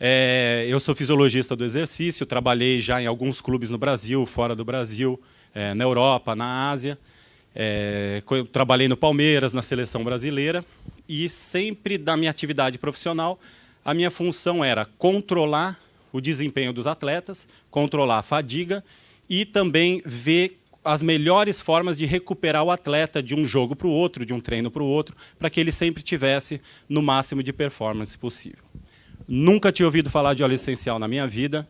Eu sou fisiologista do exercício, trabalhei já em alguns clubes no Brasil, fora do Brasil, na Europa, na Ásia. Trabalhei no Palmeiras, na seleção brasileira, e sempre da minha atividade profissional, a minha função era controlar o desempenho dos atletas, controlar a fadiga e também ver as melhores formas de recuperar o atleta de um jogo para o outro, de um treino para o outro, para que ele sempre tivesse no máximo de performance possível. Nunca tinha ouvido falar de óleo essencial na minha vida,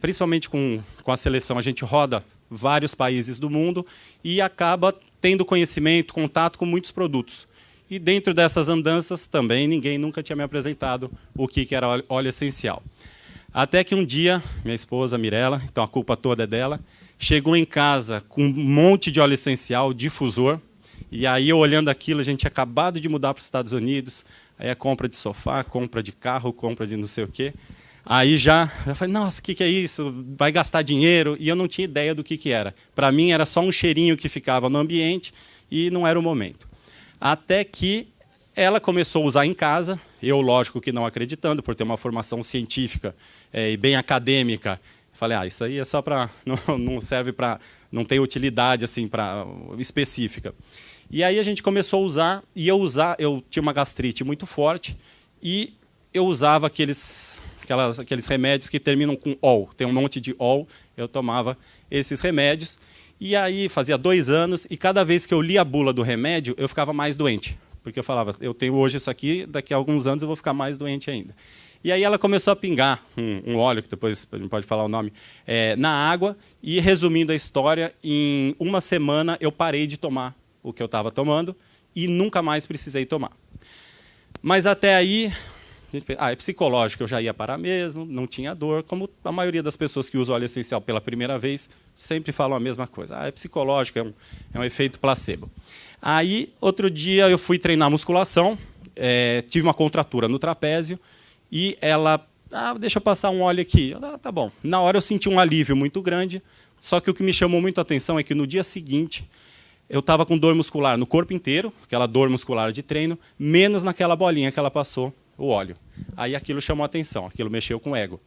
principalmente com a seleção. A gente roda vários países do mundo e acaba tendo conhecimento, contato com muitos produtos. E dentro dessas andanças também ninguém nunca tinha me apresentado o que era óleo essencial. Até que um dia, minha esposa, Mirella, então a culpa toda é dela, chegou em casa com um monte de óleo essencial, difusor, e aí eu olhando aquilo, a gente tinha acabado de mudar para os Estados Unidos, aí a compra de sofá, compra de carro, compra de não sei o quê. Aí já falei, nossa, o que é isso? Vai gastar dinheiro? E eu não tinha ideia do que era. Para mim era só um cheirinho que ficava no ambiente e não era o momento. Até que ela começou a usar em casa, eu, lógico que não acreditando, por ter uma formação científica e bem acadêmica. Falei, isso aí é só para... não serve para... não tem utilidade assim, específica. E aí a gente começou a usar, e eu tinha uma gastrite muito forte, e eu usava aqueles remédios que terminam com ol. Tem um monte de ol, eu tomava esses remédios. E aí fazia 2 anos, e cada vez que eu lia a bula do remédio, eu ficava mais doente. Porque eu falava, eu tenho hoje isso aqui, daqui a alguns anos eu vou ficar mais doente ainda. E aí ela começou a pingar um óleo, que depois a gente pode falar o nome, na água. E, resumindo a história, em 1 semana eu parei de tomar o que eu estava tomando e nunca mais precisei tomar. Mas até aí, é psicológico, eu já ia parar mesmo, não tinha dor, como a maioria das pessoas que usam óleo essencial pela primeira vez sempre falam a mesma coisa. É psicológico, é um efeito placebo. Aí, outro dia, eu fui treinar musculação, tive uma contratura no trapézio, e ela, deixa eu passar um óleo aqui. Tá bom. Na hora eu senti um alívio muito grande, só que o que me chamou muito a atenção é que no dia seguinte eu estava com dor muscular no corpo inteiro, aquela dor muscular de treino, menos naquela bolinha que ela passou o óleo. Aí aquilo chamou a atenção, aquilo mexeu com o ego.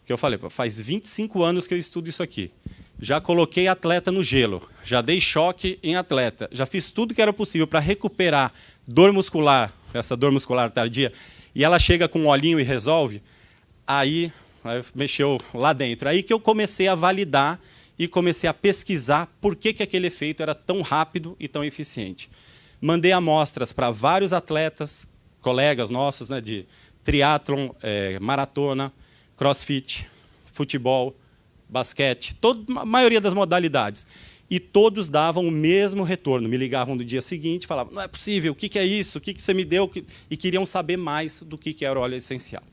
Que eu falei, faz 25 anos que eu estudo isso aqui. Já coloquei atleta no gelo, já dei choque em atleta, já fiz tudo que era possível para recuperar dor muscular, essa dor muscular tardia, e ela chega com um olhinho e resolve, aí mexeu lá dentro. Aí que eu comecei a validar e comecei a pesquisar por que aquele efeito era tão rápido e tão eficiente. Mandei amostras para vários atletas, colegas nossos, de triatlon, maratona, crossfit, futebol, basquete, a maioria das modalidades. E todos davam o mesmo retorno. Me ligavam no dia seguinte e falavam, não é possível, o que é isso? O que você me deu? E queriam saber mais do que era o óleo essencial.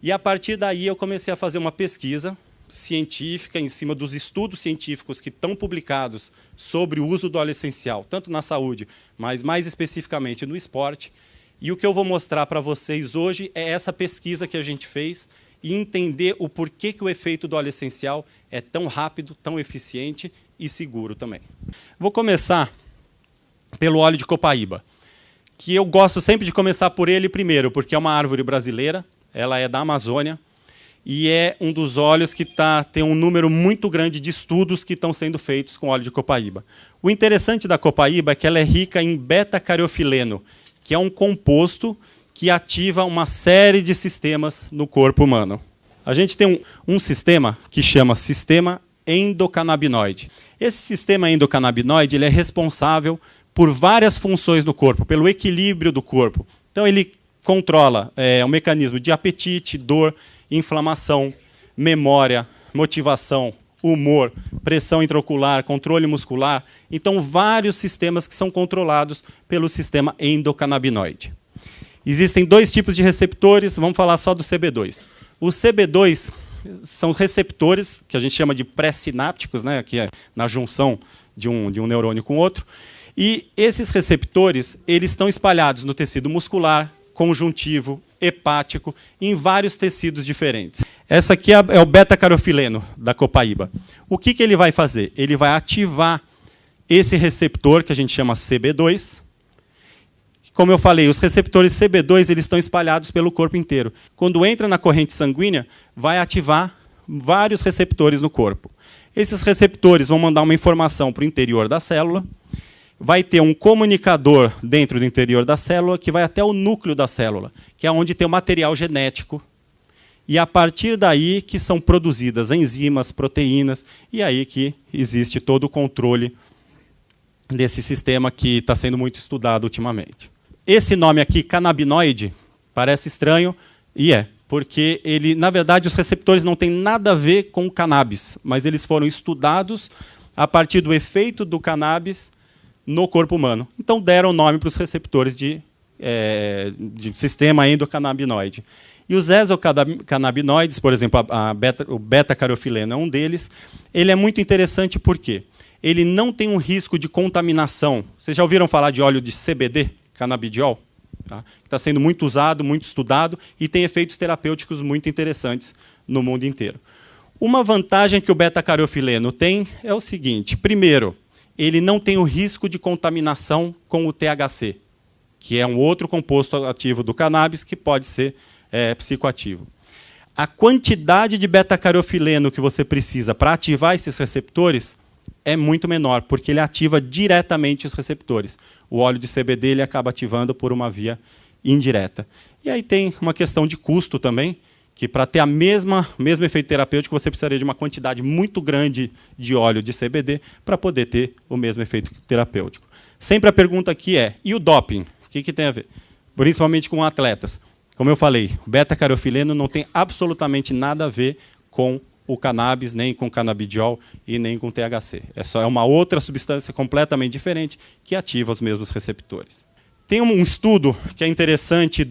E, a partir daí, eu comecei a fazer uma pesquisa científica em cima dos estudos científicos que estão publicados sobre o uso do óleo essencial, tanto na saúde, mas mais especificamente no esporte. E o que eu vou mostrar para vocês hoje é essa pesquisa que a gente fez e entender o porquê que o efeito do óleo essencial é tão rápido, tão eficiente e seguro também. Vou começar pelo óleo de copaíba, que eu gosto sempre de começar por ele primeiro, porque é uma árvore brasileira, ela é da Amazônia, e é um dos óleos que tem um número muito grande de estudos que estão sendo feitos com óleo de copaíba. O interessante da copaíba é que ela é rica em beta-cariofileno, que é um composto que ativa uma série de sistemas no corpo humano. A gente tem um sistema que chama sistema endocannabinoide. Esse sistema endocannabinoide ele é responsável por várias funções no corpo, pelo equilíbrio do corpo. Então, ele controla o mecanismo de apetite, dor, inflamação, memória, motivação, humor, pressão intraocular, controle muscular. Então, vários sistemas que são controlados pelo sistema endocannabinoide. Existem 2 tipos de receptores, vamos falar só do CB2. Os CB2 são receptores, que a gente chama de pré-sinápticos, que é na junção de um neurônio com outro. E esses receptores eles estão espalhados no tecido muscular, conjuntivo, hepático, em vários tecidos diferentes. Essa aqui é o beta-carofileno da copaíba. O que ele vai fazer? Ele vai ativar esse receptor, que a gente chama CB2. como eu falei, os receptores CB2 eles estão espalhados pelo corpo inteiro. Quando entra na corrente sanguínea, vai ativar vários receptores no corpo. Esses receptores vão mandar uma informação para o interior da célula, vai ter um comunicador dentro do interior da célula que vai até o núcleo da célula, que é onde tem o material genético. E a partir daí que são produzidas enzimas, proteínas, e aí que existe todo o controle desse sistema que está sendo muito estudado ultimamente. Esse nome aqui, canabinoide, parece estranho, e é, porque ele, na verdade, os receptores não têm nada a ver com o cannabis, mas eles foram estudados a partir do efeito do cannabis no corpo humano. Então deram nome para os receptores de sistema endocannabinoide. E os exocannabinoides, por exemplo, o beta-carofileno é um deles, ele é muito interessante porque ele não tem um risco de contaminação. Vocês já ouviram falar de óleo de CBD, canabidiol? Tá? Que está sendo muito usado, muito estudado e tem efeitos terapêuticos muito interessantes no mundo inteiro. Uma vantagem que o beta-carofileno tem é o seguinte. Primeiro, ele não tem o risco de contaminação com o THC, que é um outro composto ativo do cannabis que pode ser psicoativo. A quantidade de beta-carofileno que você precisa para ativar esses receptores é muito menor, porque ele ativa diretamente os receptores. O óleo de CBD ele acaba ativando por uma via indireta. E aí tem uma questão de custo também, que para ter o mesmo efeito terapêutico, você precisaria de uma quantidade muito grande de óleo de CBD para poder ter o mesmo efeito terapêutico. Sempre a pergunta aqui é, e o doping? O que tem a ver? Principalmente com atletas. Como eu falei, o beta-carofileno não tem absolutamente nada a ver com o cannabis, nem com o canabidiol e nem com o THC. É uma outra substância completamente diferente que ativa os mesmos receptores. Tem um estudo que é interessante,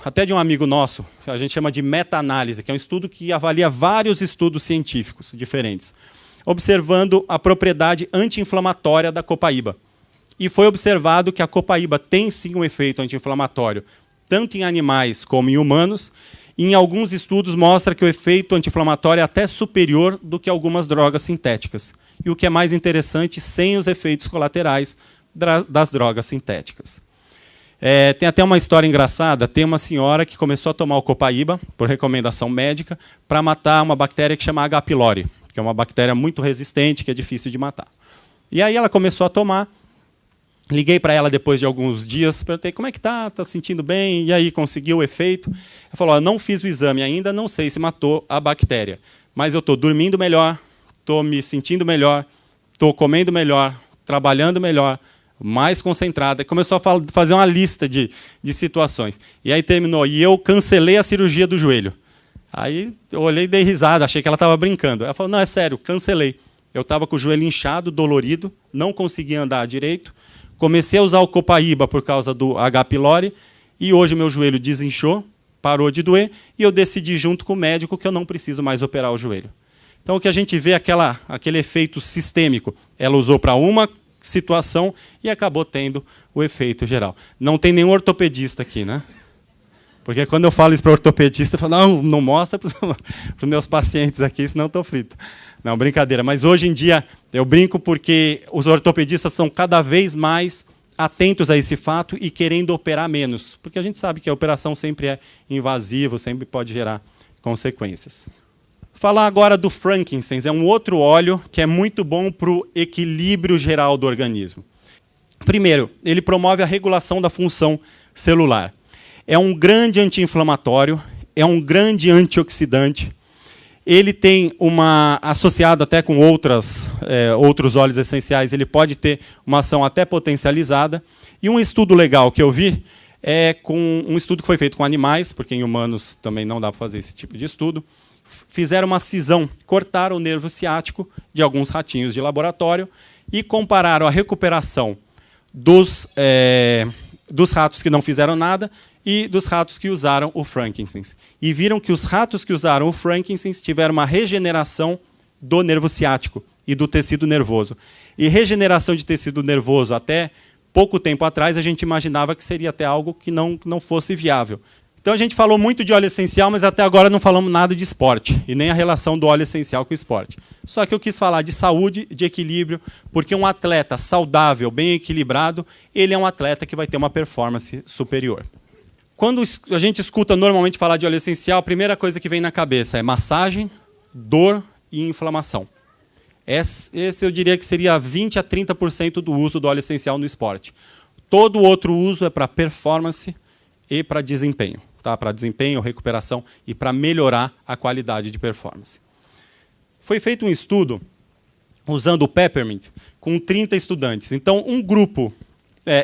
até de um amigo nosso, que a gente chama de meta-análise, que é um estudo que avalia vários estudos científicos diferentes, observando a propriedade anti-inflamatória da copaíba. E foi observado que a copaíba tem sim um efeito anti-inflamatório, tanto em animais como em humanos, e em alguns estudos mostra que o efeito anti-inflamatório é até superior do que algumas drogas sintéticas. E o que é mais interessante, sem os efeitos colaterais das drogas sintéticas. Tem até uma história engraçada, tem uma senhora que começou a tomar o copaíba, por recomendação médica, para matar uma bactéria que chama H. pylori, que é uma bactéria muito resistente, que é difícil de matar. E aí ela começou a tomar. Liguei para ela depois de alguns dias, perguntei como é que está, está sentindo bem? E aí, conseguiu o efeito? Ela falou, não fiz o exame ainda, não sei se matou a bactéria, mas eu estou dormindo melhor, estou me sentindo melhor, estou comendo melhor, trabalhando melhor, mais concentrada. Começou a fazer uma lista de situações. E aí terminou, e eu cancelei a cirurgia do joelho. Aí eu olhei e dei risada, achei que ela estava brincando. Ela falou, não, é sério, cancelei. Eu estava com o joelho inchado, dolorido, não conseguia andar direito, comecei a usar o copaíba por causa do H. pylori e hoje meu joelho desinchou, parou de doer e eu decidi junto com o médico que eu não preciso mais operar o joelho. Então o que a gente vê é aquele efeito sistêmico. Ela usou para uma situação e acabou tendo o efeito geral. Não tem nenhum ortopedista aqui, né? Porque quando eu falo isso para ortopedista, eu falo, não mostra para os meus pacientes aqui, senão eu estou frito. Não, brincadeira. Mas hoje em dia, eu brinco porque os ortopedistas estão cada vez mais atentos a esse fato e querendo operar menos. Porque a gente sabe que a operação sempre é invasiva, sempre pode gerar consequências. Falar agora do frankincense. É um outro óleo que é muito bom para o equilíbrio geral do organismo. Primeiro, ele promove a regulação da função celular. É um grande anti-inflamatório, é um grande antioxidante. Ele tem associado até com outros óleos essenciais, ele pode ter uma ação até potencializada. E um estudo legal que eu vi é com um estudo que foi feito com animais, porque em humanos também não dá para fazer esse tipo de estudo. Fizeram uma cisão, cortaram o nervo ciático de alguns ratinhos de laboratório e compararam a recuperação dos ratos que não fizeram nada e dos ratos que usaram o frankincense. E viram que os ratos que usaram o frankincense tiveram uma regeneração do nervo ciático e do tecido nervoso. E regeneração de tecido nervoso, até pouco tempo atrás, a gente imaginava que seria até algo que não fosse viável. Então a gente falou muito de óleo essencial, mas até agora não falamos nada de esporte, e nem a relação do óleo essencial com o esporte. Só que eu quis falar de saúde, de equilíbrio, porque um atleta saudável, bem equilibrado, ele é um atleta que vai ter uma performance superior. Quando a gente escuta normalmente falar de óleo essencial, a primeira coisa que vem na cabeça é massagem, dor e inflamação. Esse eu diria que seria 20% a 30% do uso do óleo essencial no esporte. Todo outro uso é para performance e para desempenho. Tá? Para desempenho, recuperação e para melhorar a qualidade de performance. Foi feito um estudo usando o Peppermint com 30 estudantes. Então, um grupo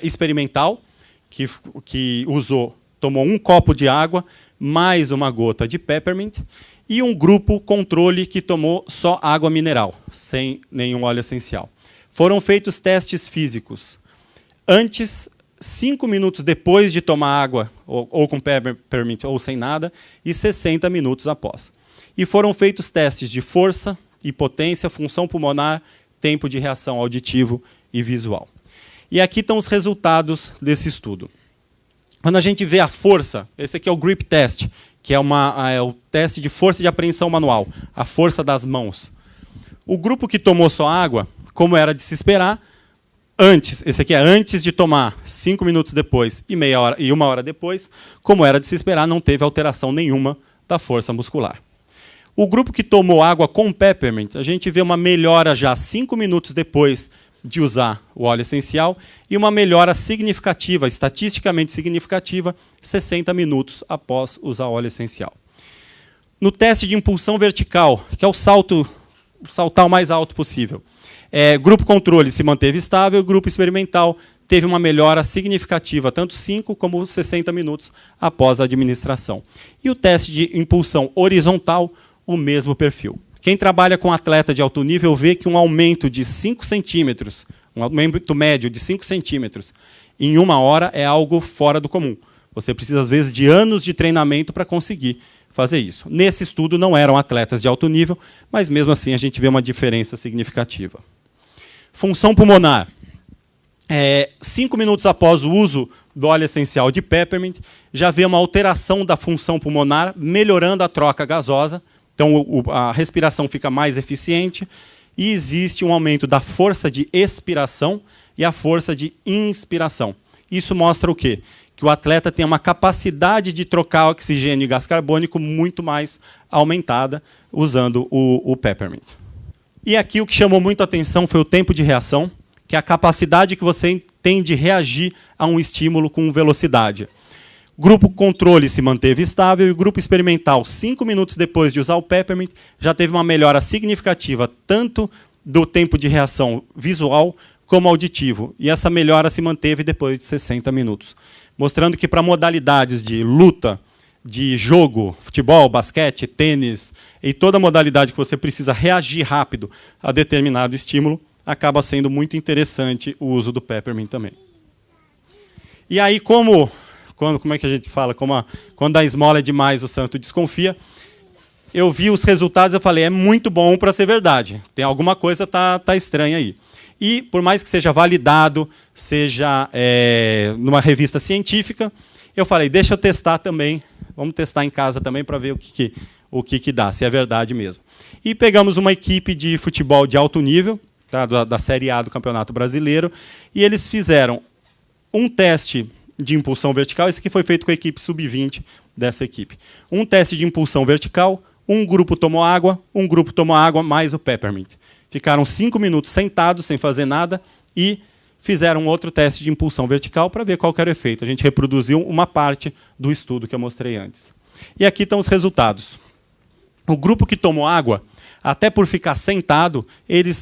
experimental que tomou um copo de água mais uma gota de Peppermint, e um grupo controle que tomou só água mineral, sem nenhum óleo essencial. Foram feitos testes físicos antes, 5 minutos depois de tomar água, ou com Peppermint ou sem nada, e 60 minutos após. E foram feitos testes de força e potência, função pulmonar, tempo de reação auditivo e visual. E aqui estão os resultados desse estudo. Quando a gente vê a força, esse aqui é o grip test, que é o teste de força de apreensão manual, a força das mãos. O grupo que tomou só água, como era de se esperar, esse aqui é antes de tomar, 5 minutos depois e meia hora e 1 hora depois, como era de se esperar, não teve alteração nenhuma da força muscular. O grupo que tomou água com Peppermint, a gente vê uma melhora já 5 minutos depois de usar o óleo essencial e uma melhora significativa, estatisticamente significativa, 60 minutos após usar o óleo essencial. No teste de impulsão vertical, que é o saltar o mais alto possível, grupo controle se manteve estável, o grupo experimental teve uma melhora significativa, tanto 5 como 60 minutos após a administração. E o teste de impulsão horizontal, o mesmo perfil. Quem trabalha com atleta de alto nível vê que um aumento de 5 centímetros, um aumento médio de 5 centímetros, em 1 hora é algo fora do comum. Você precisa, às vezes, de anos de treinamento para conseguir fazer isso. Nesse estudo não eram atletas de alto nível, mas mesmo assim a gente vê uma diferença significativa. Função pulmonar. 5 minutos após o uso do óleo essencial de Peppermint, já vê uma alteração da função pulmonar, melhorando a troca gasosa. Então, a respiração fica mais eficiente e existe um aumento da força de expiração e a força de inspiração. Isso mostra o quê? Que o atleta tem uma capacidade de trocar oxigênio e gás carbônico muito mais aumentada usando o Peppermint. E aqui o que chamou muito a atenção foi o tempo de reação, que é a capacidade que você tem de reagir a um estímulo com velocidade. O grupo controle se manteve estável e o grupo experimental, 5 minutos depois de usar o Peppermint, já teve uma melhora significativa tanto do tempo de reação visual como auditivo. E essa melhora se manteve depois de 60 minutos. Mostrando que para modalidades de luta, de jogo, futebol, basquete, tênis, e toda modalidade que você precisa reagir rápido a determinado estímulo, acaba sendo muito interessante o uso do Peppermint também. E aí, como é que a gente fala? Quando a esmola é demais, o santo desconfia. Eu vi os resultados e falei, é muito bom para ser verdade. Tem alguma coisa tá estranha aí. E, por mais que seja validado, seja numa revista científica, eu falei, deixa eu testar também. Vamos testar em casa também para ver o que dá, se é verdade mesmo. E pegamos uma equipe de futebol de alto nível, tá, da Série A do Campeonato Brasileiro, e eles fizeram um teste de impulsão vertical, esse aqui foi feito com a equipe sub-20 dessa equipe. Um teste de impulsão vertical, um grupo tomou água mais o Peppermint. Ficaram 5 minutos sentados, sem fazer nada, e fizeram outro teste de impulsão vertical para ver qual era o efeito. A gente reproduziu uma parte do estudo que eu mostrei antes. E aqui estão os resultados. O grupo que tomou água, até por ficar sentado,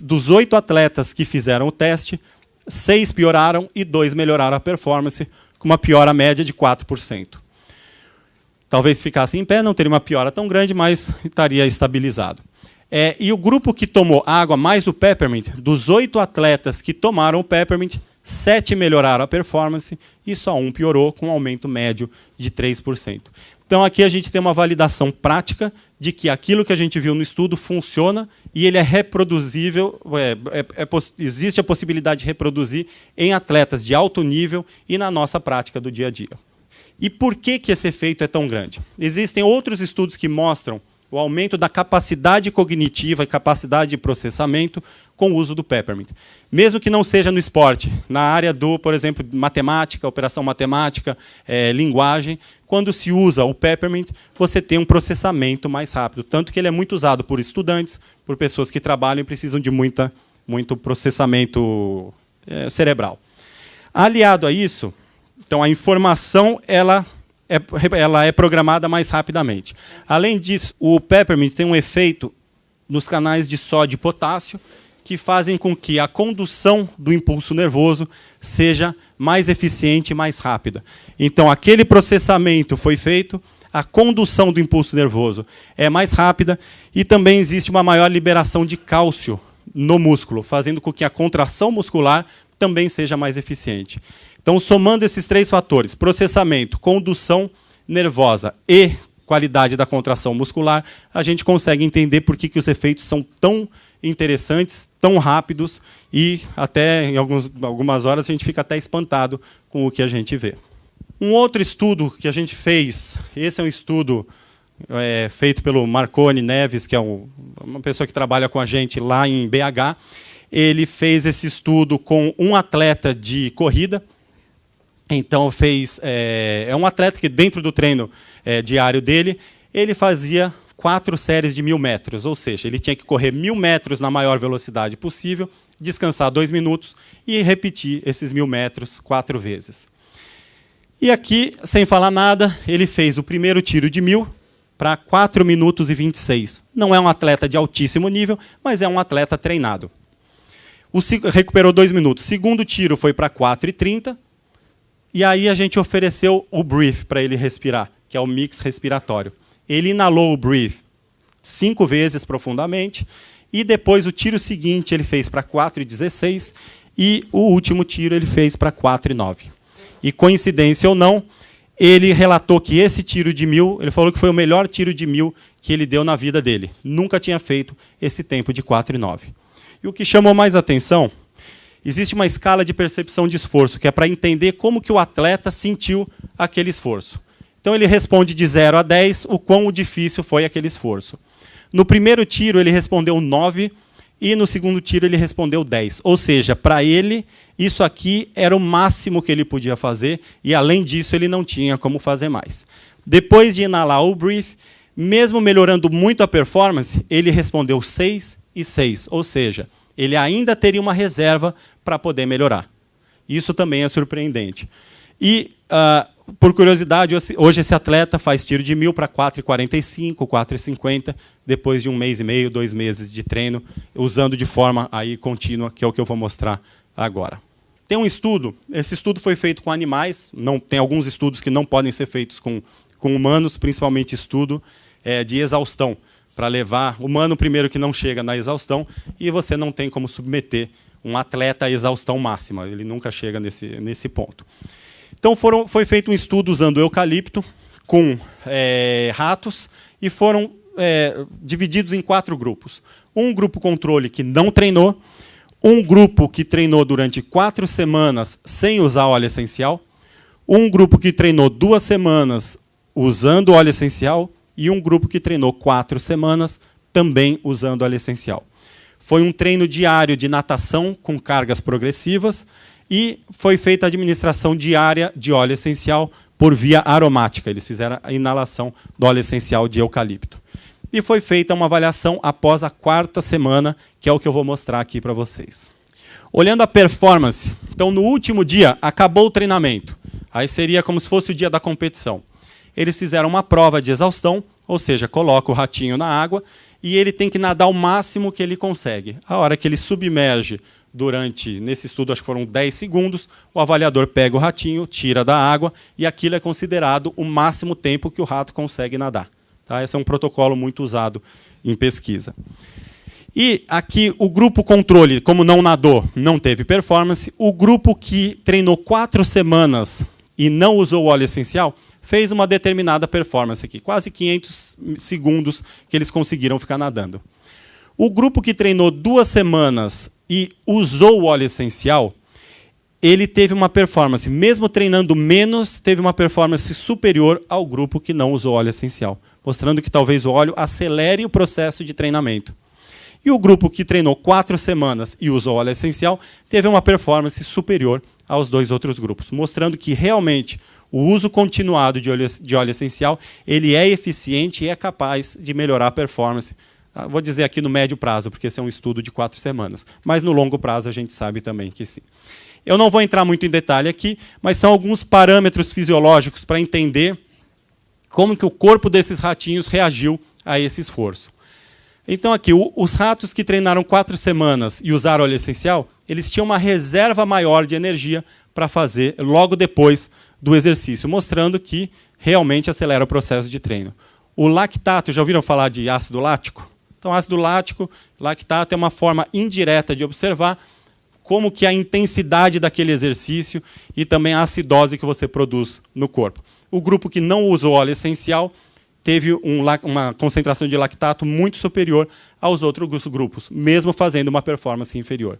dos 8 atletas que fizeram o teste, 6 pioraram e 2 melhoraram a performance, com uma piora média de 4%. Talvez se ficasse em pé, não teria uma piora tão grande, mas estaria estabilizado. E o grupo que tomou água mais o Peppermint, dos 8 atletas que tomaram o Peppermint, 7 melhoraram a performance e só 1 piorou, com um aumento médio de 3%. Então, aqui a gente tem uma validação prática de que aquilo que a gente viu no estudo funciona e ele é reproduzível, existe a possibilidade de reproduzir em atletas de alto nível e na nossa prática do dia a dia. E por que esse efeito é tão grande? Existem outros estudos que mostram o aumento da capacidade cognitiva e capacidade de processamento com o uso do Peppermint. Mesmo que não seja no esporte, na área do, por exemplo, matemática, operação matemática, linguagem, quando se usa o Peppermint, você tem um processamento mais rápido. Tanto que ele é muito usado por estudantes, por pessoas que trabalham e precisam de muito processamento cerebral. Aliado a isso, então a informação ela é programada mais rapidamente. Além disso, o Peppermint tem um efeito nos canais de sódio e potássio que fazem com que a condução do impulso nervoso seja mais eficiente e mais rápida. Então, aquele processamento foi feito, a condução do impulso nervoso é mais rápida e também existe uma maior liberação de cálcio no músculo, fazendo com que a contração muscular também seja mais eficiente. Então, somando esses três fatores, processamento, condução nervosa e qualidade da contração muscular, a gente consegue entender por que os efeitos são tão interessantes, tão rápidos, e até em algumas horas a gente fica até espantado com o que a gente vê. Um outro estudo que a gente fez, esse é um estudo feito pelo Marconi Neves, que é uma pessoa que trabalha com a gente lá em BH. Ele fez esse estudo com um atleta de corrida. Então, é um atleta que, dentro do treino diário dele, ele fazia 4 séries de 1000 metros, ou seja, ele tinha que correr 1000 metros na maior velocidade possível, descansar 2 minutos e repetir esses 1000 metros 4 vezes. E aqui, sem falar nada, ele fez o primeiro tiro de 1000 para 4 minutos e 26. Não é um atleta de altíssimo nível, mas é um atleta treinado. Recuperou 2 minutos. O segundo tiro foi para 4:30. E aí a gente ofereceu o breathe para ele respirar, que é o mix respiratório. Ele inalou o breathe 5 vezes profundamente, e depois o tiro seguinte ele fez para 4:16, e o último tiro ele fez para 4:09. E, coincidência ou não, ele relatou que esse tiro de 1000, ele falou que foi o melhor tiro de 1000 que ele deu na vida dele. Nunca tinha feito esse tempo de 4:09. E o que chamou mais atenção, existe uma escala de percepção de esforço, que é para entender como que o atleta sentiu aquele esforço. Então, ele responde de 0 a 10 o quão difícil foi aquele esforço. No primeiro tiro, ele respondeu 9, e no segundo tiro, ele respondeu 10. Ou seja, para ele, isso aqui era o máximo que ele podia fazer, e, além disso, ele não tinha como fazer mais. Depois de inalar o breath, mesmo melhorando muito a performance, ele respondeu 6 e 6, ou seja, ele ainda teria uma reserva para poder melhorar. Isso também é surpreendente. E, por curiosidade, hoje esse atleta faz tiro de 1000 para 4:45, 4:50, depois de 1 mês e meio, 2 meses de treino, usando de forma aí contínua, que é o que eu vou mostrar agora. Tem um estudo, esse estudo foi feito com animais, tem alguns estudos que não podem ser feitos com humanos, principalmente estudo de exaustão, para levar humano primeiro que não chega na exaustão, e você não tem como submeter um atleta à exaustão máxima, ele nunca chega nesse ponto. Então foi feito um estudo usando eucalipto com ratos, e foram divididos em 4 grupos. Um grupo controle que não treinou, um grupo que treinou durante 4 semanas sem usar óleo essencial, um grupo que treinou 2 semanas usando óleo essencial, e um grupo que treinou 4 semanas também usando óleo essencial. Foi um treino diário de natação com cargas progressivas, e foi feita a administração diária de óleo essencial por via aromática. Eles fizeram a inalação do óleo essencial de eucalipto. E foi feita uma avaliação após a 4ª semana, que é o que eu vou mostrar aqui para vocês. Olhando a performance, então, no último dia, acabou o treinamento. Aí seria como se fosse o dia da competição. Eles fizeram uma prova de exaustão, ou seja, coloca o ratinho na água, e ele tem que nadar o máximo que ele consegue. A hora que ele submerge nesse estudo, acho que foram 10 segundos, o avaliador pega o ratinho, tira da água, e aquilo é considerado o máximo tempo que o rato consegue nadar. Tá? Esse é um protocolo muito usado em pesquisa. E aqui o grupo controle, como não nadou, não teve performance. O grupo que treinou 4 semanas e não usou o óleo essencial, fez uma determinada performance aqui, quase 500 segundos que eles conseguiram ficar nadando. O grupo que treinou 2 semanas e usou o óleo essencial, ele teve uma performance, mesmo treinando menos, teve uma performance superior ao grupo que não usou óleo essencial. mostrando que talvez o óleo acelere o processo de treinamento. E o grupo que treinou 4 semanas e usou óleo essencial teve uma performance superior aos 2 outros grupos, mostrando que realmente o uso continuado de óleo essencial ele é eficiente e é capaz de melhorar a performance. Vou dizer aqui no médio prazo, porque esse é um estudo de 4 semanas, mas no longo prazo a gente sabe também que sim. Eu não vou entrar muito em detalhe aqui, mas são alguns parâmetros fisiológicos para entender como que o corpo desses ratinhos reagiu a esse esforço. Então, aqui, os ratos que treinaram 4 semanas e usaram óleo essencial, eles tinham uma reserva maior de energia para fazer logo depois do exercício, mostrando que realmente acelera o processo de treino. O lactato, já ouviram falar de ácido lático? Então, ácido lático, lactato é uma forma indireta de observar como que a intensidade daquele exercício e também a acidose que você produz no corpo. O grupo que não usou óleo essencial teve uma concentração de lactato muito superior aos outros grupos, mesmo fazendo uma performance inferior.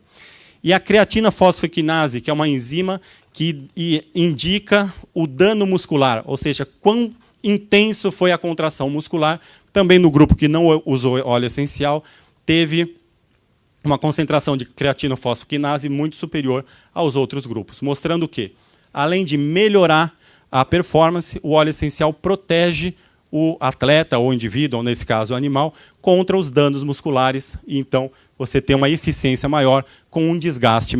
E a creatina fosfoquinase, que é uma enzima que indica o dano muscular, ou seja, quão intenso foi a contração muscular, também no grupo que não usou óleo essencial, teve uma concentração de creatina fosfoquinase muito superior aos outros grupos, mostrando que, além de melhorar a performance, o óleo essencial protege o atleta ou o indivíduo, ou nesse caso o animal, contra os danos musculares, e então você tem uma eficiência maior com um desgaste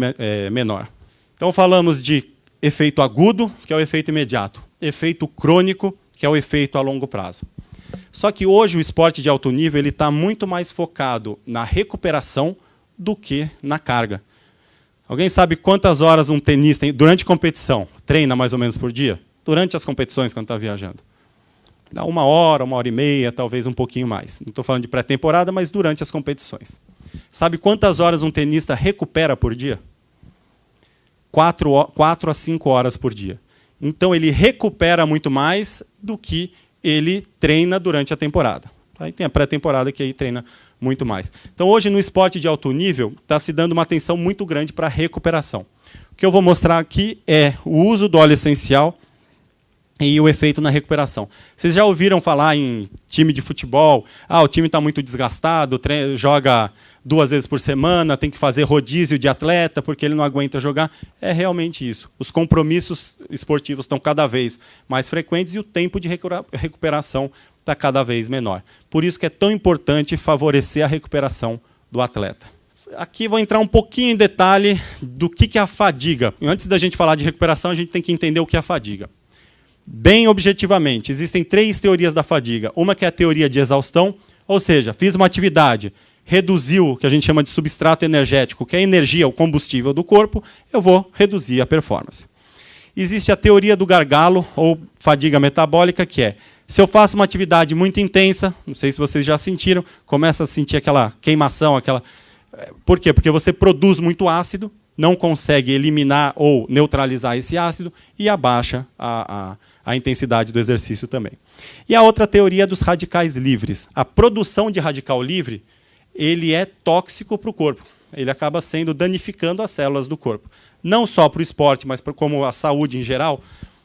menor. Então falamos de efeito agudo, que é o efeito imediato, efeito crônico, que é o efeito a longo prazo. Só que hoje o esporte de alto nível está muito mais focado na recuperação do que na carga. Alguém sabe quantas horas um tenista, durante competição, treina mais ou menos por dia? Durante as competições, quando está viajando? Dá 1 hora, 1h30, talvez um pouquinho mais. Não estou falando de pré-temporada, mas durante as competições. Sabe quantas horas um tenista recupera por dia? 4 a 5 horas por dia. Então, ele recupera muito mais do que ele treina durante a temporada. Aí tem a pré-temporada que aí treina muito mais. Então, hoje, no esporte de alto nível, está se dando uma atenção muito grande para a recuperação. O que eu vou mostrar aqui é o uso do óleo essencial e o efeito na recuperação. Vocês já ouviram falar em time de futebol? O time está muito desgastado, joga 2 vezes por semana, tem que fazer rodízio de atleta porque ele não aguenta jogar. É realmente isso. Os compromissos esportivos estão cada vez mais frequentes e o tempo de recuperação está cada vez menor. Por isso que é tão importante favorecer a recuperação do atleta. Aqui vou entrar um pouquinho em detalhe do que é a fadiga. Antes da gente falar de recuperação, a gente tem que entender o que é a fadiga. Bem objetivamente, existem 3 teorias da fadiga. Uma que é a teoria de exaustão, ou seja, fiz uma atividade, reduziu o que a gente chama de substrato energético, que é a energia, o combustível do corpo, eu vou reduzir a performance. Existe a teoria do gargalo, ou fadiga metabólica, que é, se eu faço uma atividade muito intensa, não sei se vocês já sentiram, começa a sentir aquela queimação, aquela... Por quê? Porque você produz muito ácido, não consegue eliminar ou neutralizar esse ácido e abaixa a intensidade do exercício também. E a outra teoria é dos radicais livres. A produção de radical livre ele é tóxico para o corpo. Ele acaba danificando as células do corpo. Não só para o esporte, mas como a saúde em geral,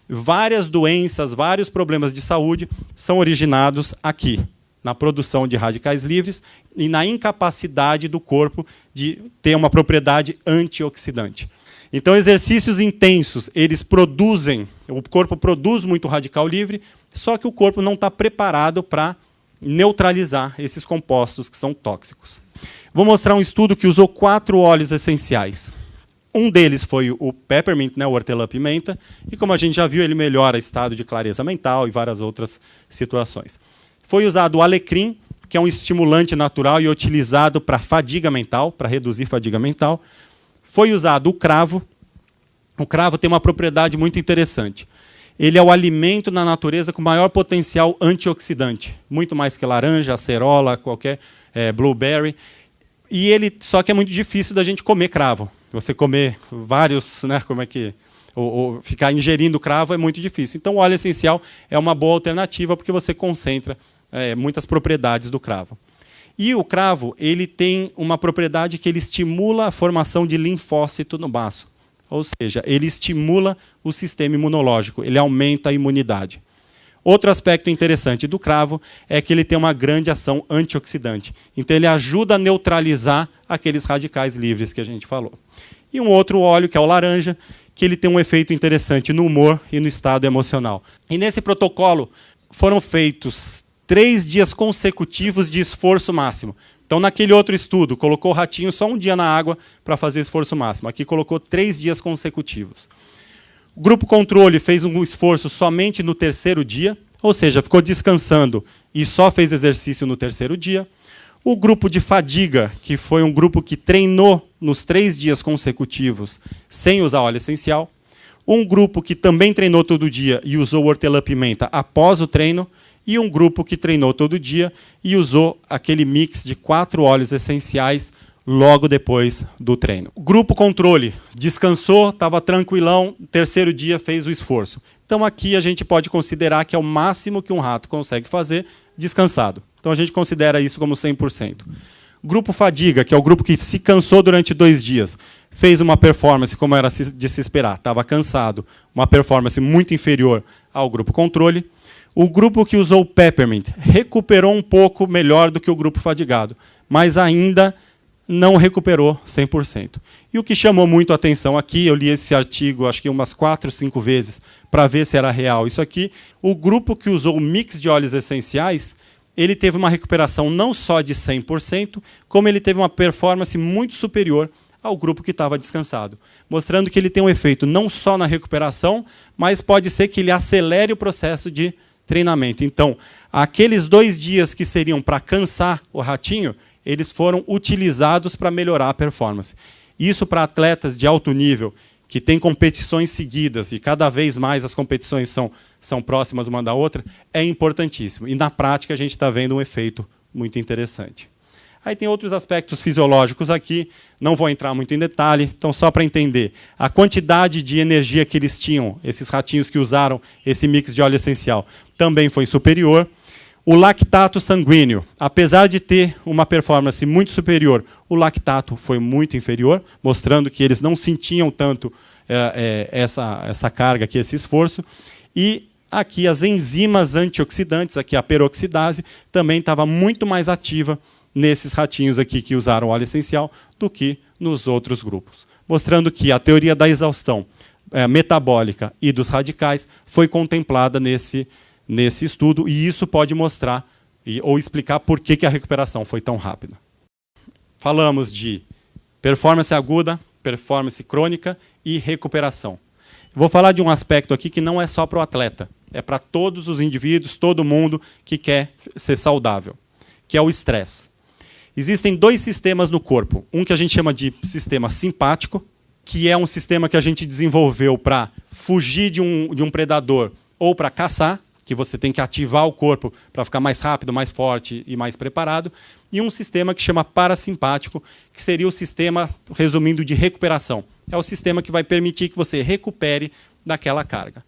várias doenças, vários problemas de saúde são originados aqui, na produção de radicais livres e na incapacidade do corpo de ter uma propriedade antioxidante. Então, exercícios intensos, o corpo produz muito radical livre, só que o corpo não está preparado para neutralizar esses compostos que são tóxicos. Vou mostrar um estudo que usou 4 óleos essenciais. Um deles foi o peppermint, o hortelã-pimenta, e como a gente já viu, ele melhora o estado de clareza mental e várias outras situações. Foi usado o alecrim, que é um estimulante natural e utilizado para fadiga mental, para reduzir fadiga mental. Foi usado o cravo. O cravo tem uma propriedade muito interessante. Ele é o alimento na natureza com maior potencial antioxidante, muito mais que laranja, acerola, qualquer blueberry. E só que é muito difícil da gente comer cravo. Você comer vários, ou ficar ingerindo cravo é muito difícil. Então, o óleo essencial é uma boa alternativa porque você concentra muitas propriedades do cravo. E o cravo ele tem uma propriedade que ele estimula a formação de linfócito no baço. Ou seja, ele estimula o sistema imunológico, ele aumenta a imunidade. Outro aspecto interessante do cravo é que ele tem uma grande ação antioxidante. Então, ele ajuda a neutralizar aqueles radicais livres que a gente falou. E um outro óleo, que é o laranja, que ele tem um efeito interessante no humor e no estado emocional. E nesse protocolo foram feitos 3 dias consecutivos de esforço máximo. Então, naquele outro estudo, colocou o ratinho só um dia na água para fazer esforço máximo. Aqui colocou 3 dias consecutivos. O grupo controle fez um esforço somente no 3º dia, ou seja, ficou descansando e só fez exercício no 3º dia. O grupo de fadiga, que foi um grupo que treinou nos 3 dias consecutivos sem usar óleo essencial. Um grupo que também treinou todo dia e usou hortelã-pimenta após o treino. E um grupo que treinou todo dia e usou aquele mix de 4 óleos essenciais logo depois do treino. O grupo controle descansou, estava tranquilão, 3º dia fez o esforço. Então, aqui a gente pode considerar que é o máximo que um rato consegue fazer descansado. Então, a gente considera isso como 100%. Grupo fadiga, que é o grupo que se cansou durante 2 dias, fez uma performance como era de se esperar, estava cansado, uma performance muito inferior ao grupo controle. O grupo que usou o Peppermint recuperou um pouco melhor do que o grupo fadigado, mas ainda não recuperou 100%. E o que chamou muito a atenção aqui, eu li esse artigo acho que umas 4, 5 vezes, para ver se era real isso aqui, o grupo que usou o mix de óleos essenciais, ele teve uma recuperação não só de 100%, como ele teve uma performance muito superior ao grupo que estava descansado, mostrando que ele tem um efeito não só na recuperação, mas pode ser que ele acelere o processo de treinamento. Então, aqueles 2 dias que seriam para cansar o ratinho, eles foram utilizados para melhorar a performance. Isso para atletas de alto nível, que têm competições seguidas, e cada vez mais as competições são próximas uma da outra, é importantíssimo. E, na prática, a gente está vendo um efeito muito interessante. Aí tem outros aspectos fisiológicos aqui, não vou entrar muito em detalhe, então só para entender. A quantidade de energia que eles tinham, esses ratinhos que usaram esse mix de óleo essencial, também foi superior. O lactato sanguíneo, apesar de ter uma performance muito superior, o lactato foi muito inferior, mostrando que eles não sentiam tanto essa carga, aqui, esse esforço. E aqui as enzimas antioxidantes, aqui a peroxidase, também estava muito mais ativa nesses ratinhos aqui que usaram óleo essencial do que nos outros grupos. Mostrando que a teoria da exaustão metabólica e dos radicais foi contemplada nesse estudo, e isso pode mostrar ou explicar por que a recuperação foi tão rápida. Falamos de performance aguda, performance crônica e recuperação. Vou falar de um aspecto aqui que não é só para o atleta, é para todos os indivíduos, todo mundo que quer ser saudável, que é o estresse. Existem 2 sistemas no corpo. Um que a gente chama de sistema simpático, que é um sistema que a gente desenvolveu para fugir de um predador ou para caçar, que você tem que ativar o corpo para ficar mais rápido, mais forte e mais preparado. E um sistema que chama parasimpático, que seria o sistema, resumindo, de recuperação. É o sistema que vai permitir que você recupere daquela carga.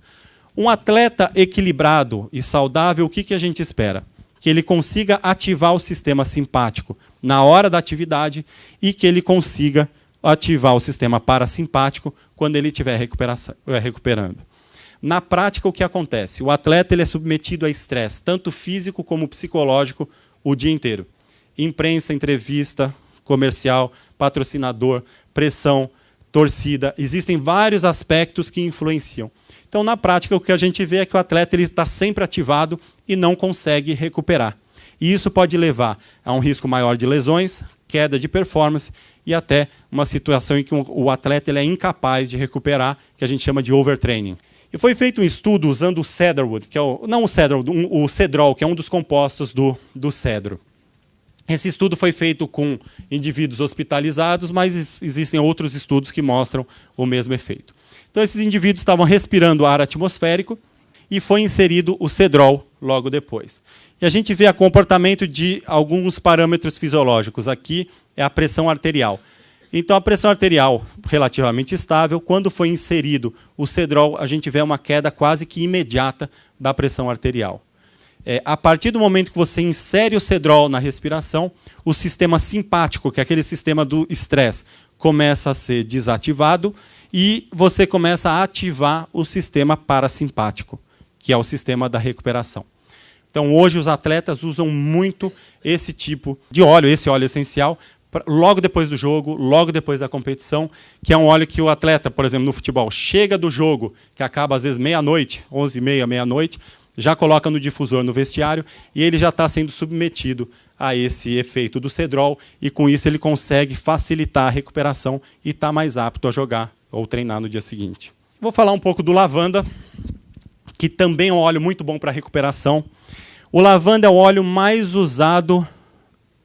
Um atleta equilibrado e saudável, o que a gente espera? Que ele consiga ativar o sistema simpático na hora da atividade e que ele consiga ativar o sistema parasimpático quando ele estiver recuperando. Na prática, o que acontece? O atleta ele é submetido a estresse, tanto físico como psicológico, o dia inteiro. Imprensa, entrevista, comercial, patrocinador, pressão, torcida. Existem vários aspectos que influenciam. Então, na prática, o que a gente vê é que o atleta está sempre ativado e não consegue recuperar. E isso pode levar a um risco maior de lesões, queda de performance e até uma situação em que o atleta ele é incapaz de recuperar, que a gente chama de overtraining. E foi feito um estudo usando o cedarwood, que é o cedrol, que é um dos compostos do cedro. Esse estudo foi feito com indivíduos hospitalizados, mas existem outros estudos que mostram o mesmo efeito. Então, esses indivíduos estavam respirando ar atmosférico e foi inserido o cedrol logo depois. E a gente vê o comportamento de alguns parâmetros fisiológicos. Aqui é a pressão arterial. Então, a pressão arterial relativamente estável. Quando foi inserido o cedrol, a gente vê uma queda quase que imediata da pressão arterial. A partir do momento que você insere o cedrol na respiração, o sistema simpático, que é aquele sistema do estresse, começa a ser desativado e você começa a ativar o sistema parasimpático, que é o sistema da recuperação. Então, hoje, os atletas usam muito esse tipo de óleo, esse óleo essencial, logo depois do jogo, logo depois da competição, que é um óleo que o atleta, por exemplo, no futebol, chega do jogo, que acaba às vezes meia-noite, 11h30, meia-noite, já coloca no difusor no vestiário e ele já está sendo submetido a esse efeito do cedrol e, com isso, ele consegue facilitar a recuperação e está mais apto a jogar ou treinar no dia seguinte. Vou falar um pouco do lavanda, que também é um óleo muito bom para recuperação. O lavanda é o óleo mais usado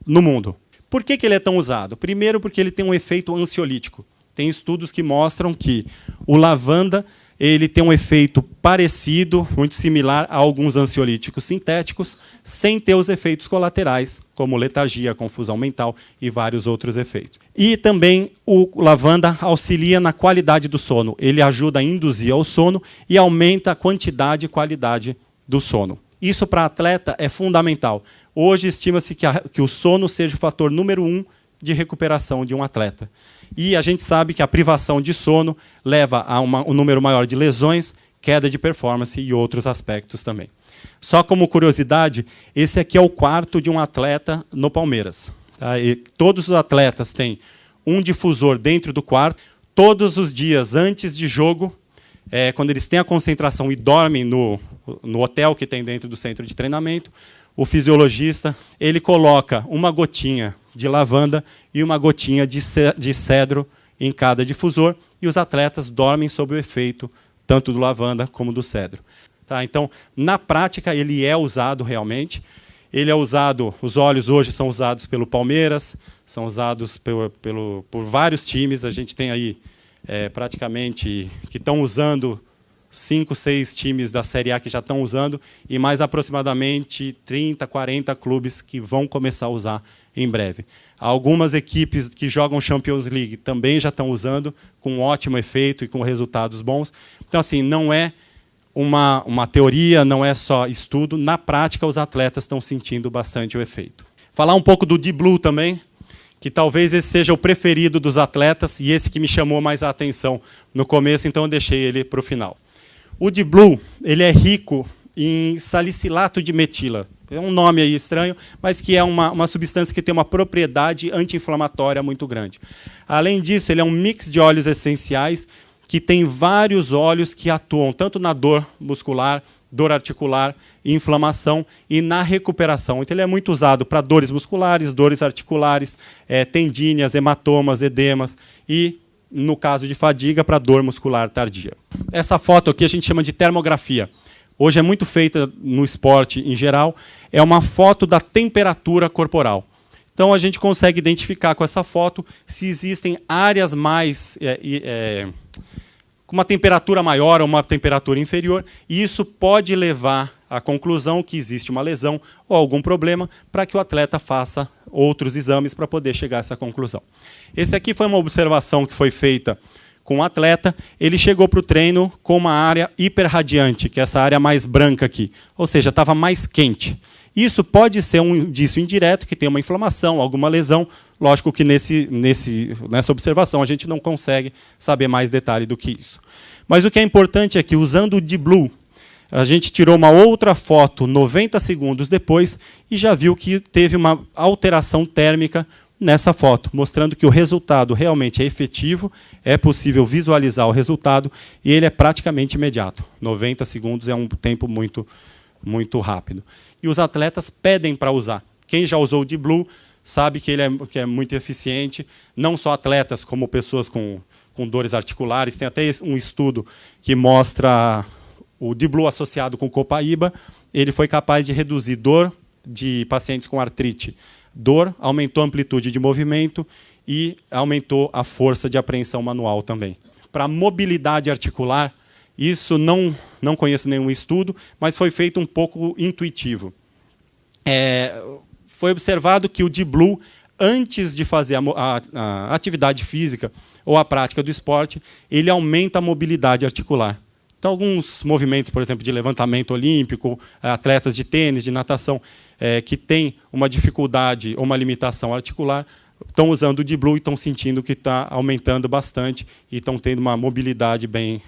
no mundo. Por que ele é tão usado? Primeiro, porque ele tem um efeito ansiolítico. Tem estudos que mostram que o lavanda ele tem um efeito parecido, muito similar a alguns ansiolíticos sintéticos, sem ter os efeitos colaterais, como letargia, confusão mental e vários outros efeitos. E também o lavanda auxilia na qualidade do sono. Ele ajuda a induzir ao sono e aumenta a quantidade e qualidade do sono. Isso, para atleta, é fundamental. Hoje, estima-se que o sono seja o fator número 1 de recuperação de um atleta. E a gente sabe que a privação de sono leva a um número maior de lesões, queda de performance e outros aspectos também. Só como curiosidade, esse aqui é o quarto de um atleta no Palmeiras. Tá? E todos os atletas têm um difusor dentro do quarto. Todos os dias, antes de jogo, quando eles têm a concentração e dormem no hotel que tem dentro do centro de treinamento, o fisiologista ele coloca uma gotinha de lavanda e uma gotinha de cedro em cada difusor, e os atletas dormem sob o efeito tanto do lavanda como do cedro. Tá? Então, na prática, ele é usado realmente. Ele é usado, os óleos hoje são usados pelo Palmeiras, são usados por vários times. A gente tem aí praticamente que estão usando 5, 6 times da Série A que já estão usando, e mais aproximadamente 30, 40 clubes que vão começar a usar em breve. Algumas equipes que jogam Champions League também já estão usando, com um ótimo efeito e com resultados bons. Então, assim, não é uma teoria, não é só estudo. Na prática, os atletas estão sentindo bastante o efeito. Falar um pouco do Deep Blue também, que talvez esse seja o preferido dos atletas e esse que me chamou mais a atenção no começo, então eu deixei ele para o final. O Deep Blue ele é rico em salicilato de metila. É um nome aí estranho, mas que é uma substância que tem uma propriedade anti-inflamatória muito grande. Além disso, ele é um mix de óleos essenciais que tem vários óleos que atuam tanto na dor muscular, dor articular, inflamação e na recuperação. Então, ele é muito usado para dores musculares, dores articulares, tendíneas, hematomas, edemas e, no caso de fadiga, para dor muscular tardia. Essa foto aqui a gente chama de termografia. Hoje é muito feita no esporte em geral. É uma foto da temperatura corporal. Então, a gente consegue identificar com essa foto se existem áreas mais com uma temperatura maior ou uma temperatura inferior, e isso pode levar à conclusão que existe uma lesão ou algum problema para que o atleta faça outros exames para poder chegar a essa conclusão. Esse aqui foi uma observação que foi feita com um atleta. Ele chegou para o treino com uma área hiperradiante, que é essa área mais branca aqui, ou seja, estava mais quente. Isso pode ser um indício indireto que tem uma inflamação, alguma lesão. Lógico que nessa observação a gente não consegue saber mais detalhe do que isso. Mas o que é importante é que, usando o Deep Blue, a gente tirou uma outra foto 90 segundos depois e já viu que teve uma alteração térmica nessa foto, mostrando que o resultado realmente é efetivo, é possível visualizar o resultado e ele é praticamente imediato. 90 segundos é um tempo muito rápido. E os atletas pedem para usar. Quem já usou o Deep Blue sabe que ele é muito eficiente, não só atletas, como pessoas com dores articulares. Tem até um estudo que mostra o Deep Blue associado com copaíba. Ele foi capaz de reduzir dor de pacientes com artrite. Dor, aumentou a amplitude de movimento e aumentou a força de apreensão manual também. Para mobilidade articular, isso não conheço nenhum estudo, mas foi feito um pouco intuitivo. Foi observado que o Deep Blue, antes de fazer a atividade física ou a prática do esporte, ele aumenta a mobilidade articular. Então, alguns movimentos, por exemplo, de levantamento olímpico, atletas de tênis, de natação, que têm uma dificuldade ou uma limitação articular, estão usando o Deep Blue e estão sentindo que está aumentando bastante e estão tendo uma mobilidade bem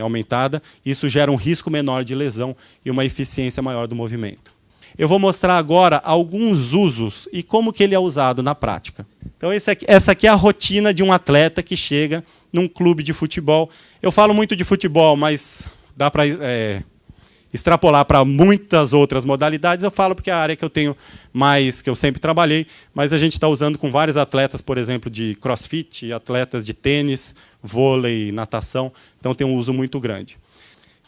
aumentada. Isso gera um risco menor de lesão e uma eficiência maior do movimento. Eu vou mostrar agora alguns usos e como que ele é usado na prática. Então, essa aqui é a rotina de um atleta que chega num clube de futebol. Eu falo muito de futebol, mas dá para extrapolar para muitas outras modalidades. Eu falo porque é a área que eu tenho mais, que eu sempre trabalhei, mas a gente está usando com vários atletas, por exemplo, de crossfit, atletas de tênis, vôlei, natação. Então, tem um uso muito grande.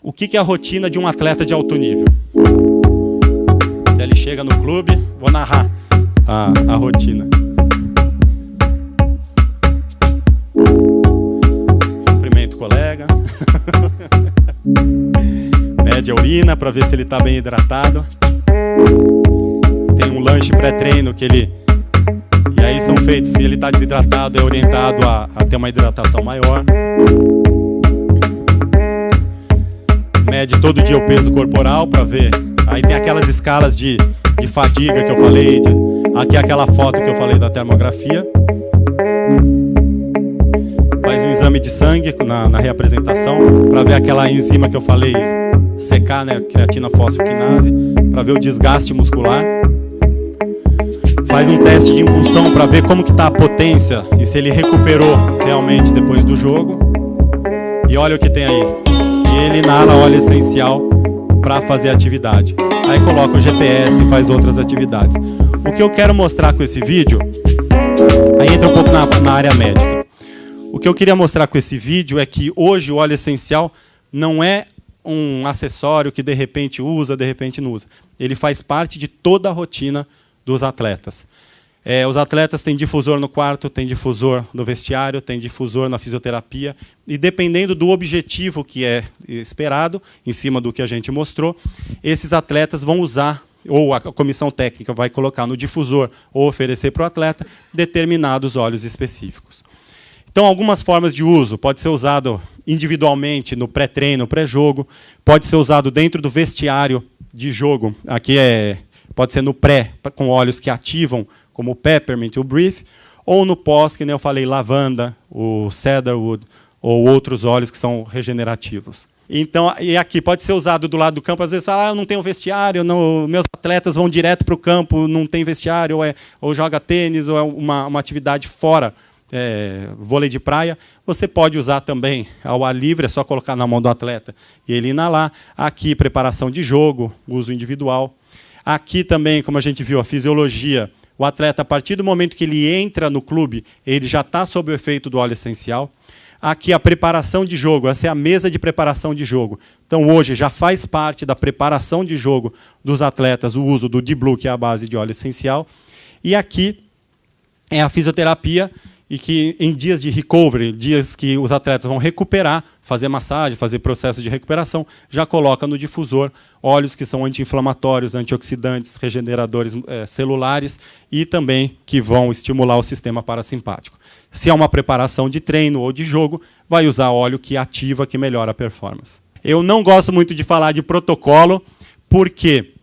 O que é a rotina de um atleta de alto nível? Ele chega no clube, vou narrar a rotina. Cumprimento o colega. Mede a urina para ver se ele está bem hidratado. Tem um lanche pré-treino que ele... E aí são feitos, se ele está desidratado, é orientado a ter uma hidratação maior. Mede todo dia o peso corporal para ver... Aí tem aquelas escalas de fadiga que eu falei, aqui é aquela foto que eu falei da termografia. Faz um exame de sangue na reapresentação, para ver aquela enzima que eu falei, secar, né, creatina fosfoquinase, para ver o desgaste muscular. Faz um teste de impulsão para ver como que está a potência e se ele recuperou realmente depois do jogo. E olha o que tem aí. E ele inala óleo essencial para fazer atividade. Aí coloca o GPS e faz outras atividades. O que eu quero mostrar com esse vídeo, aí entra um pouco na área médica. O que eu queria mostrar com esse vídeo é que hoje o óleo essencial não é um acessório que de repente usa, de repente não usa. Ele faz parte de toda a rotina dos atletas. Os atletas têm difusor no quarto, têm difusor no vestiário, têm difusor na fisioterapia. E dependendo do objetivo que é esperado, em cima do que a gente mostrou, esses atletas vão usar, ou a comissão técnica vai colocar no difusor ou oferecer para o atleta determinados óleos específicos. Então, algumas formas de uso. Pode ser usado individualmente no pré-treino, pré-jogo. Pode ser usado dentro do vestiário de jogo. Aqui pode ser no pré, com óleos que ativam, como o peppermint e o brief, ou no pós, que nem eu falei, lavanda, o cedarwood, ou outros óleos que são regenerativos. Então, e aqui pode ser usado do lado do campo, às vezes fala, eu não tenho vestiário, não, meus atletas vão direto para o campo, não tem vestiário, ou joga tênis, ou é uma atividade fora, vôlei de praia. Você pode usar também ao ar livre, é só colocar na mão do atleta e ele inalar. Aqui, preparação de jogo, uso individual. Aqui também, como a gente viu, a fisiologia. O atleta, a partir do momento que ele entra no clube, ele já está sob o efeito do óleo essencial. Aqui a preparação de jogo, essa é a mesa de preparação de jogo. Então hoje já faz parte da preparação de jogo dos atletas o uso do Deep Blue, que é a base de óleo essencial. E aqui é a fisioterapia, e que em dias de recovery, dias que os atletas vão recuperar, fazer massagem, fazer processo de recuperação, já coloca no difusor óleos que são anti-inflamatórios, antioxidantes, regeneradores celulares e também que vão estimular o sistema parasimpático. Se é uma preparação de treino ou de jogo, vai usar óleo que ativa, que melhora a performance. Eu não gosto muito de falar de protocolo, porque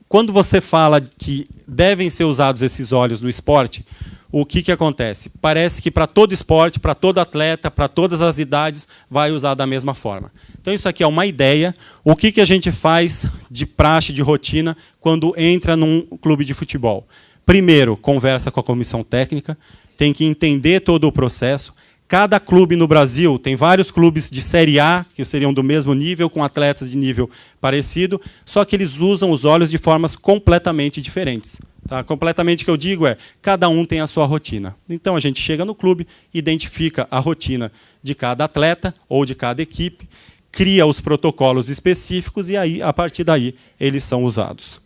quando você fala que devem ser usados esses óleos no esporte, o que acontece? Parece que para todo esporte, para todo atleta, para todas as idades, vai usar da mesma forma. Então, isso aqui é uma ideia. O que a gente faz de praxe, de rotina, quando entra num clube de futebol? Primeiro, conversa com a comissão técnica, tem que entender todo o processo. Cada clube no Brasil, tem vários clubes de Série A, que seriam do mesmo nível, com atletas de nível parecido, só que eles usam os óleos de formas completamente diferentes. Tá? Completamente, o que eu digo cada um tem a sua rotina. Então, a gente chega no clube, identifica a rotina de cada atleta ou de cada equipe, cria os protocolos específicos e, aí, a partir daí, eles são usados.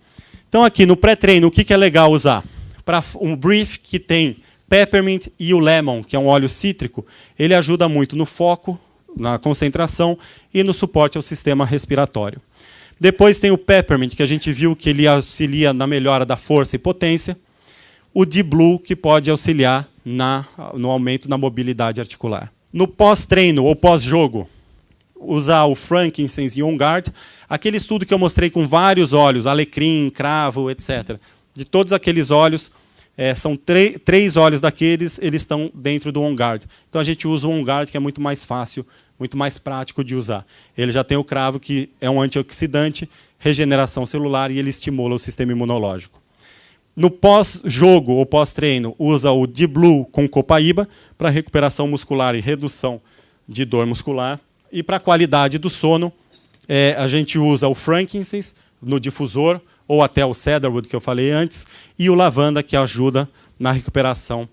Então, aqui no pré-treino, o que é legal usar? Para um brief que tem peppermint e o lemon, que é um óleo cítrico, ele ajuda muito no foco, na concentração e no suporte ao sistema respiratório. Depois tem o peppermint, que a gente viu que ele auxilia na melhora da força e potência. O Deep Blue, que pode auxiliar no aumento da mobilidade articular. No pós-treino ou pós-jogo, usar o frankincense e on guard, aquele estudo que eu mostrei com vários óleos, alecrim, cravo, etc. De todos aqueles óleos, são 3 óleos daqueles, eles estão dentro do On Guard. Então a gente usa o On Guard, que é muito mais fácil, muito mais prático de usar. Ele já tem o cravo, que é um antioxidante, regeneração celular, e ele estimula o sistema imunológico. No pós-jogo ou pós-treino, usa o D-Blue com copaíba para recuperação muscular e redução de dor muscular. E para a qualidade do sono, a gente usa o frankincense no difusor, ou até o cedarwood, que eu falei antes, e o lavanda, que ajuda na recuperação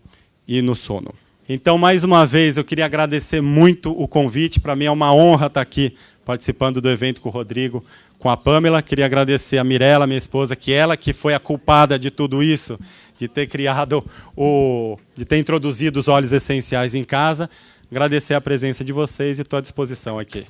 e no sono. Então, mais uma vez, eu queria agradecer muito o convite. Para mim é uma honra estar aqui participando do evento com o Rodrigo, com a Pamela. Queria agradecer a Mirella, minha esposa, que foi a culpada de tudo isso, de ter criado de ter introduzido os óleos essenciais em casa. Agradecer a presença de vocês e estou à disposição aqui.